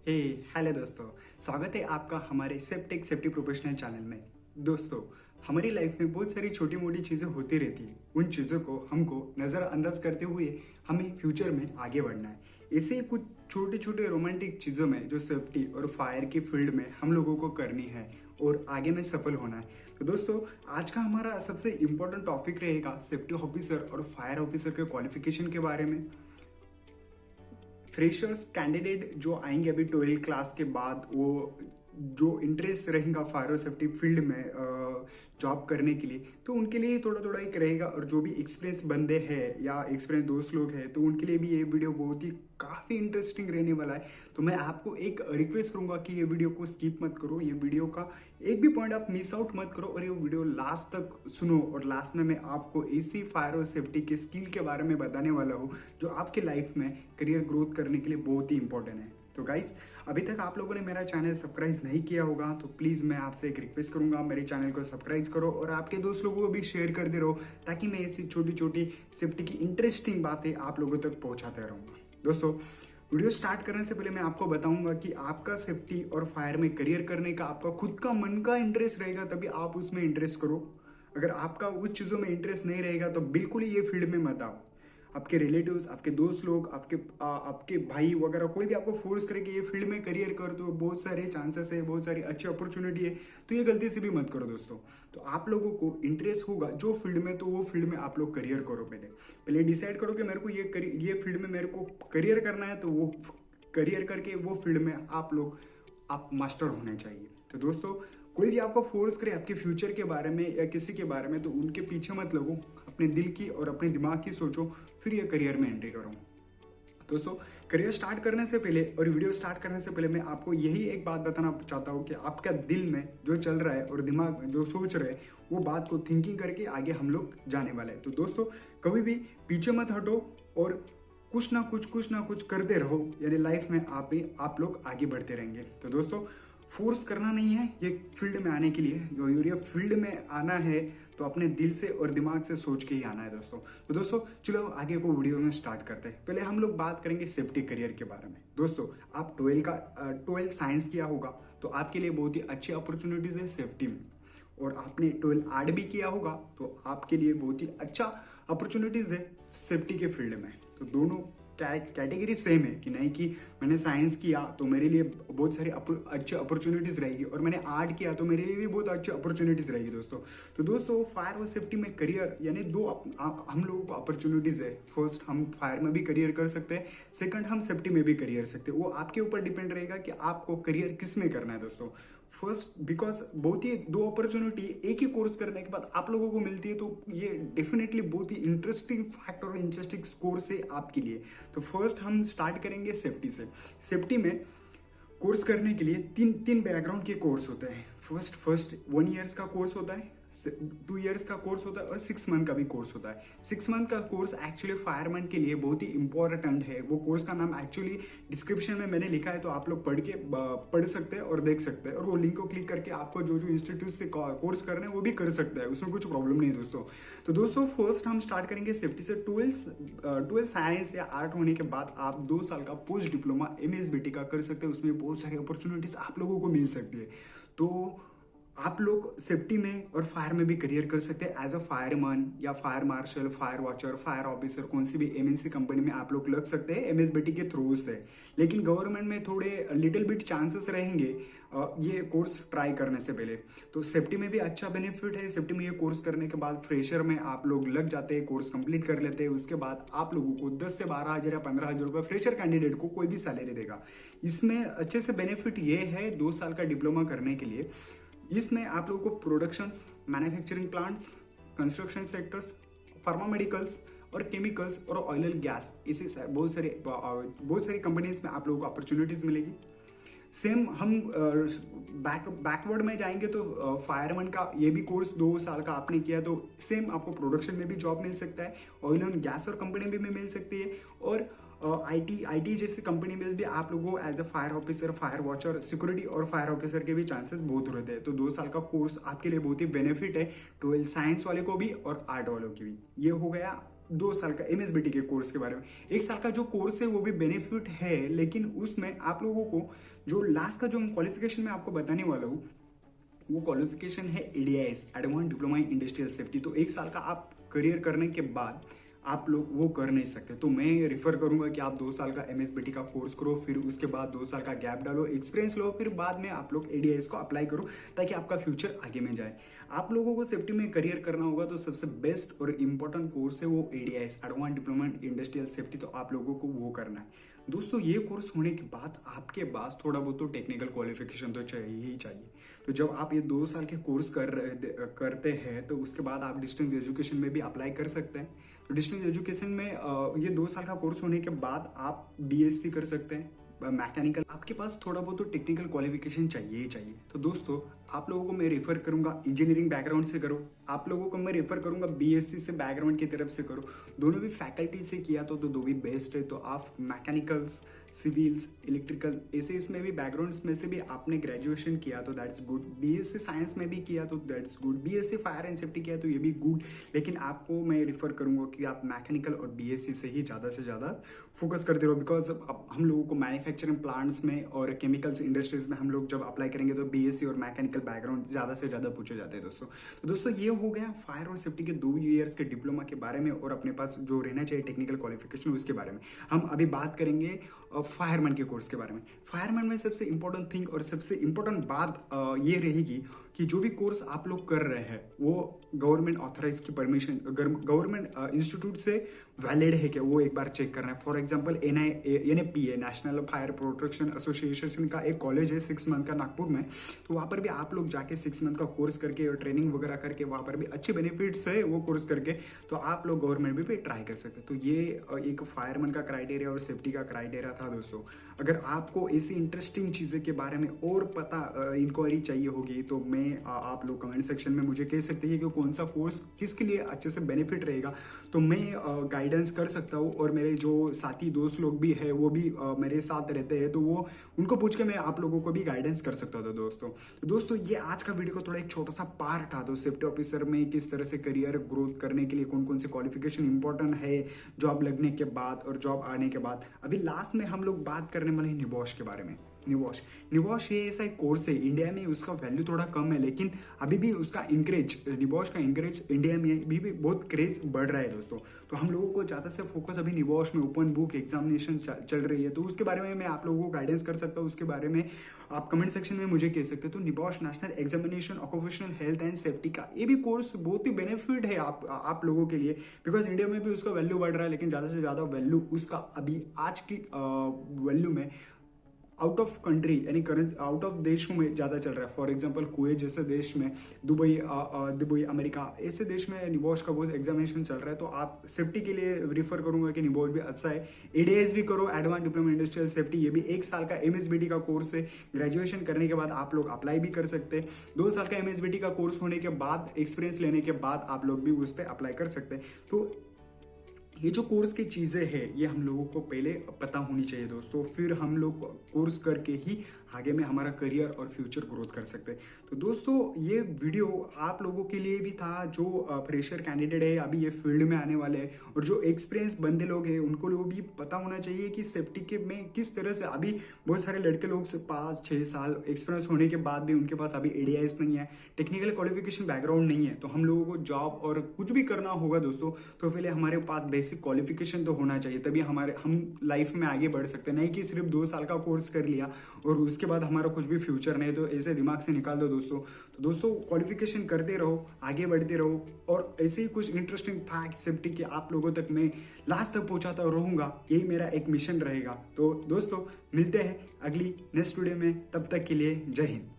हे hello दोस्तों, स्वागत है आपका हमारे सेप्टेक सेफ्टी प्रोफेशनल चैनल में। दोस्तों, हमारी लाइफ में बहुत सारी छोटी मोटी चीज़ें होती रहती हैं। उन चीज़ों को हमको नज़रअंदाज करते हुए हमें फ्यूचर में आगे बढ़ना है। ऐसे ही कुछ छोटे छोटे रोमांटिक चीज़ों में जो सेफ्टी और फायर की फील्ड में हम लोगों को करनी है और आगे में सफल होना है। तो दोस्तों, आज का हमारा सबसे इम्पोर्टेंट टॉपिक रहेगा सेफ्टी ऑफिसर और फायर ऑफिसर के क्वालिफिकेशन के बारे में। फ्रेशर्स कैंडिडेट जो आएंगे अभी 12th क्लास के बाद, वो जो इंटरेस्ट रहेगा फायर और सेफ्टी फील्ड में जॉब करने के लिए, तो उनके लिए थोड़ा थोड़ा एक रहेगा। और जो भी एक्सपीरियंस बंदे हैं या एक्सपीरियंस दोस्त लोग हैं, तो उनके लिए भी ये वीडियो बहुत ही काफ़ी इंटरेस्टिंग रहने वाला है। तो मैं आपको एक रिक्वेस्ट करूंगा कि ये वीडियो को स्किप मत करो, ये वीडियो का एक भी पॉइंट आप मिस आउट मत करो और ये वीडियो लास्ट तक सुनो। और लास्ट में मैं आपको ऐसी फायर और सेफ्टी के स्किल के बारे में बताने वाला हूँ जो आपके लाइफ में करियर ग्रोथ करने के लिए बहुत ही इंपॉर्टेंट है। तो गाइज, अभी तक आप लोगों ने मेरा चैनल सब्सक्राइब नहीं किया होगा तो प्लीज़ मैं आपसे एक रिक्वेस्ट करूंगा, मेरे चैनल को सब्सक्राइब करो और आपके दोस्त लोगों को भी शेयर करते रहो, ताकि मैं ऐसी छोटी छोटी सेफ्टी की इंटरेस्टिंग बातें आप लोगों तक पहुंचाते रहूँगा। दोस्तों, वीडियो स्टार्ट करने से पहले मैं आपको बताऊंगा कि आपका सेफ्टी और फायर में करियर करने का आपका खुद का मन का इंटरेस्ट रहेगा तभी आप उसमें इंटरेस्ट करो। अगर आपका उस चीज़ों में इंटरेस्ट नहीं रहेगा तो बिल्कुल ही ये फील्ड में मत आओ। आपके रिलेटिव्स, आपके दोस्त लोग, आपके भाई वगैरह कोई भी आपको फोर्स करे कि ये फील्ड में करियर कर, तो बहुत सारे चांसेस है, बहुत सारी अच्छी अपॉर्चुनिटी है, तो ये गलती से भी मत करो दोस्तों। तो आप लोगों को इंटरेस्ट होगा जो फील्ड में, तो वो फील्ड में आप लोग करियर करो। पहले डिसाइड करो कि मेरे को ये फील्ड में मेरे को करियर करना है, तो वो करियर करके वो फील्ड में आप मास्टर होने चाहिए। तो दोस्तों, कोई भी आपको फोर्स करे आपके फ्यूचर के बारे में या किसी के बारे में, तो उनके पीछे मत लगो, अपने दिल की और अपने दिमाग की सोचो, फिर ये करियर में एंट्री करो। दोस्तों, करियर स्टार्ट करने से पहले और वीडियो स्टार्ट करने से पहले मैं आपको यही एक बात बताना चाहता हूँ कि आपका दिल में जो चल रहा है और दिमाग में जो सोच रहे हैं, वो बात को थिंकिंग करके आगे हम लोग जाने वाले हैं। तो दोस्तों, कभी भी पीछे मत हटो और कुछ ना कुछ करते रहो, यानी लाइफ में आप लोग आगे बढ़ते रहेंगे। तो दोस्तों, फोर्स करना नहीं है ये फील्ड में आने के लिए, ये फील्ड में आना है तो अपने दिल से और दिमाग से सोच के ही आना है दोस्तों। तो दोस्तों, चलो आगे को वीडियो में स्टार्ट करते हैं। पहले हम लोग बात करेंगे सेफ्टी करियर के बारे में। दोस्तों, आप 12 साइंस किया होगा तो आपके लिए बहुत ही अच्छी अपॉर्चुनिटीज है सेफ्टी में, और आपने 12 आर्ट भी किया होगा तो आपके लिए बहुत ही अच्छा अपॉर्चुनिटीज है सेफ्टी के फील्ड में। तो दोनों कैटेगरी सेम है कि नहीं कि मैंने साइंस किया तो मेरे लिए बहुत सारी अच्छी अपॉर्चुनिटीज़ रहेगी और मैंने आर्ट किया तो मेरे लिए भी बहुत अच्छी अपॉर्चुनिटीज़ रहेगी दोस्तों। तो दोस्तों, फायर और सेफ्टी में करियर यानी दो हम लोगों को अपॉर्चुनिटीज़ है। फर्स्ट, हम फायर में भी करियर कर सकते हैं, सेकंड हम सेफ्टी में भी करियर सकते हैं। वो आपके ऊपर डिपेंड रहेगा कि आपको करियर किस में करना है दोस्तों। फर्स्ट, बिकॉज बहुत ही दो अपॉर्चुनिटी एक ही कोर्स करने के बाद आप लोगों को मिलती है, तो ये डेफिनेटली बहुत ही इंटरेस्टिंग फैक्टर और इंटरेस्टिंग कोर्स है आपके लिए। तो फर्स्ट हम स्टार्ट करेंगे सेफ्टी से। सेफ्टी में कोर्स करने के लिए तीन बैकग्राउंड के कोर्स होते हैं। फर्स्ट 1 ईयर्स का कोर्स होता है, 2 ईयर्स का कोर्स होता है और 6 मंथ का भी कोर्स होता है। 6 मंथ का कोर्स एक्चुअली फायरमैन के लिए बहुत ही इंपॉर्टेंट है। वो कोर्स का नाम एक्चुअली डिस्क्रिप्शन में मैंने लिखा है, तो आप लोग पढ़ सकते हैं और देख सकते हैं, और वो लिंक को क्लिक करके आपको जो इंस्टीट्यूट से कोर्स करना है वो भी कर सकते हैं, उसमें कुछ प्रॉब्लम नहीं है दोस्तों। तो दोस्तों, फर्स्ट हम स्टार्ट करेंगे सेफ्टी से। 12 साइंस या आर्ट होने के बाद आप 2 साल का पोस्ट डिप्लोमा MSBT का कर सकते हैं। उसमें बहुत सारी अपॉर्चुनिटीज आप लोगों को मिल सकती है। तो आप लोग सेफ्टी में और फायर में भी करियर कर सकते हैं एज अ फायरमैन या fire marshal, fire watcher, fire officer, कौन सी भी MNC कंपनी में आप लोग लग सकते हैं MSBT के थ्रू से। लेकिन गवर्नमेंट में थोड़े लिटिल बिट चांसेस रहेंगे ये कोर्स ट्राई करने से पहले। तो सेफ्टी में भी अच्छा बेनिफिट है। सेफ्टी में ये कोर्स करने के बाद फ्रेशर में आप लोग लग जाते हैं, कोर्स कंप्लीट कर लेते हैं। उसके बाद आप लोगों को 10 से 12 हज़ार या 15 हज़ार रुपये फ्रेशर कैंडिडेट को कोई भी सैलरी देगा। इसमें अच्छे से बेनिफिट ये है 2 साल का डिप्लोमा करने के लिए, इसमें आप लोगों को productions, manufacturing plants, construction sectors, pharma medicals और केमिकल्स और ऑयल एंड गैस, इसी बहुत सारी कंपनीज में आप लोगों को अपॉर्चुनिटीज़ मिलेगी। सेम हम बैकवर्ड में जाएंगे तो फायरमैन का ये भी कोर्स 2 साल का आपने किया तो सेम आपको प्रोडक्शन में भी जॉब मिल सकता है, ऑयल एंड गैस और कंपनी में मिल सकती है, और IT जैसी कंपनी में भी आप लोगों को as a fire officer, fire watcher, security और फायर ऑफिसर के भी चांसेस बहुत रहते हैं। तो 2 साल का कोर्स आपके लिए बहुत ही बेनिफिट है, 12 साइंस वाले को भी और आर्ट वालों की भी। ये हो गया 2 साल का MSBT के कोर्स के बारे में। 1 साल का जो कोर्स है वो भी बेनिफिट है, लेकिन उसमें आप लोगों को जो लास्ट का जो क्वालिफिकेशन मैं आपको बताने वाला हूँ वो क्वालिफिकेशन है ADIS, advance diploma in industrial safety. तो 1 साल का आप करियर करने के बाद आप लोग वो कर नहीं सकते। तो मैं रिफर करूंगा कि आप 2 साल का MSBT का कोर्स करो, फिर उसके बाद 2 साल का गैप डालो, एक्सपीरियंस लो, फिर बाद में आप लोग ADIS को अप्लाई करो ताकि आपका फ्यूचर आगे में जाए। आप लोगों को सेफ्टी में करियर करना होगा तो सबसे बेस्ट और इम्पोर्टेंट कोर्स है वो ADIS, advance diploma in industrial safety. तो आप लोगों को वो करना है दोस्तों। ये कोर्स होने के बाद आपके पास थोड़ा बहुत तो टेक्निकल क्वालिफिकेशन तो चाहिए ही चाहिए। तो जब आप ये 2 साल के कोर्स करते हैं तो उसके बाद आप डिस्टेंस एजुकेशन में भी अप्लाई कर सकते हैं। तो डिस्टेंस एजुकेशन में ये 2 साल का कोर्स होने के बाद आप BSc कर सकते हैं मैकेनिकल। आपके पास थोड़ा बहुत तो टेक्निकल क्वालिफिकेशन चाहिए ही चाहिए। तो दोस्तों आप लोगों को मैं रेफर करूंगा इंजीनियरिंग बैकग्राउंड से करो, आप लोगों को मैं रेफर करूंगा BSc से बैकग्राउंड की तरफ से करो। दोनों भी फैकल्टी से किया तो दो भी बेस्ट है। तो आप मैकेनिकल्स, सिविल्स, इलेक्ट्रिकल ऐसे इसमें भी बैकग्राउंड्स में से भी आपने ग्रेजुएशन किया तो दैट्स गुड। BSc साइंस में भी किया तो that's good. BSc fire and safety किया तो ये भी गुड। लेकिन आपको मैं रेफर करूंगा कि आप मैकेनिकल और BSc से ही ज़्यादा से ज़्यादा फोकस करते रहो, बिकॉज अब हम लोगों को मैन्युफैक्चरिंग प्लांट्स में और केमिकल्स इंडस्ट्रीज में हम लोग जब अप्लाई करेंगे तो BSc और मैकेनिकल बैकग्राउंड ज़्यादा से ज़्यादा पूछे जाते हैं दोस्तों। तो दोस्तों ये हो गया फायर और सेफ्टी के 2 ईयर्स के डिप्लोमा के बारे में और अपने पास जो रहना चाहिए टेक्निकल क्वालिफिकेशन उसके बारे में। हम अभी बात करेंगे फायरमैन के कोर्स के बारे में। फायरमैन में सबसे इंपॉर्टेंट थिंग और सबसे इंपॉर्टेंट बात ये रहेगी कि जो भी कोर्स आप लोग कर रहे हैं वो गवर्नमेंट ऑथराइज की परमिशन, गवर्नमेंट इंस्टीट्यूट से वैलिड है क्या वो एक बार चेक करना है। For example NAPA, national fire protection association का एक कॉलेज है 6 मंथ का नागपुर में। तो वहाँ पर भी आप लोग जाके 6 मंथ का कोर्स करके और ट्रेनिंग वगैरह करके वहाँ पर भी अच्छे बेनिफिट्स है वो कोर्स करके, तो आप लोग गवर्नमेंट भी पे ट्राई कर सकते हैं। तो ये एक फायरमैन का क्राइटेरिया और सेफ्टी का क्राइटेरिया था दोस्तों। अगर आपको ऐसी इंटरेस्टिंग चीज़ें के बारे में और पता इंक्वायरी चाहिए होगी तो मैं आप लोग कमेंट सेक्शन में मुझे कह सकते हैं कि कौन सा कोर्स किसके लिए अच्छे से बेनिफिट रहेगा, तो मैं गाइडेंस कर सकता हूँ। और मेरे जो साथी दोस्त लोग भी है वो भी मेरे साथ रहते हैं, तो वो उनको पूछ के मैं आप लोगों को भी गाइडेंस कर सकता था दोस्तों। तो दोस्तों ये आज का वीडियो का थोड़ा एक छोटा सा पार्ट था। तो सेफ्टी ऑफिसर में किस तरह से करियर ग्रोथ करने के लिए कौन कौन से क्वालिफिकेशन इंपॉर्टेंट है जॉब लगने के बाद और जॉब आने के बाद। अभी लास्ट में हम लोग बात करने वाले हैं निबॉश के बारे में। निबॉश ये ऐसा एक कोर्स है, इंडिया में उसका वैल्यू थोड़ा कम है, लेकिन अभी भी उसका निबॉश का इंकरेज इंडिया में अभी भी बहुत क्रेज बढ़ रहा है दोस्तों। तो हम लोगों को ज़्यादा से फोकस अभी निबॉश में ओपन बुक एग्जामिनेशन चल रही है, तो उसके बारे में मैं आप लोगों को गाइडेंस कर सकता हूँ। उसके बारे में आप कमेंट सेक्शन में मुझे कह सकते हो। तो NEBOSH national examination occupational health and safety का ये भी कोर्स बहुत ही बेनिफिट है आप लोगों के लिए, बिकॉज इंडिया में भी उसका वैल्यू बढ़ रहा है, लेकिन ज़्यादा से ज़्यादा वैल्यू उसका अभी आज की वैल्यू में आउट ऑफ कंट्री यानी करंट आउट ऑफ देशों में ज़्यादा चल रहा है। फॉर एग्जांपल कुवैत जैसे देश में, दुबई अमेरिका ऐसे देश में निबॉश का बहुत एग्जामिनेशन चल रहा है। तो आप सेफ्टी के लिए रिफर करूंगा कि निबॉश भी अच्छा है। ADIS भी करो, एडवांस डिप्लोमा इंडस्ट्रियल सेफ्टी, ये भी 1 साल का MSBT का कोर्स है। ग्रेजुएशन करने के बाद आप लोग अप्लाई भी कर सकते हैं। 2 साल का MSBT का कोर्स होने के बाद एक्सपीरियंस लेने के बाद आप लोग भी उस पर अप्लाई कर सकते हैं। तो ये जो कोर्स की चीज़ें हैं ये हम लोगों को पहले पता होनी चाहिए दोस्तों, फिर हम लोग कोर्स करके ही आगे में हमारा करियर और फ्यूचर ग्रोथ कर सकते हैं। तो दोस्तों ये वीडियो आप लोगों के लिए भी था जो फ्रेशर कैंडिडेट है, अभी ये फील्ड में आने वाले हैं, और जो एक्सपीरियंस बंदे लोग हैं उनको लोग भी पता होना चाहिए कि सेफ्टी के में किस तरह से। अभी बहुत सारे लड़के लोग से 5-6 साल एक्सपीरियंस होने के बाद भी उनके पास अभी ADIS नहीं है, टेक्निकल क्वालिफिकेशन बैकग्राउंड नहीं है। तो हम लोगों को जॉब और कुछ भी करना होगा दोस्तों, तो पहले हमारे पास बेसिक क्वालिफिकेशन तो होना चाहिए, तभी हम लाइफ में आगे बढ़ सकते हैं। नहीं कि सिर्फ 2 साल का कोर्स कर लिया और उसके बाद हमारा कुछ भी फ्यूचर नहीं, तो ऐसे दिमाग से निकाल दो दोस्तों। तो दोस्तों क्वालिफिकेशन करते रहो, आगे बढ़ते रहो, और ऐसे ही कुछ इंटरेस्टिंग फैक्ट सेफ्टी के आप लोगों तक मैं लास्ट तक पहुंचाता रहूंगा, यही मेरा एक मिशन रहेगा। तो दोस्तों मिलते हैं अगली नेक्स्ट वीडियो में, तब तक के लिए जय हिंद।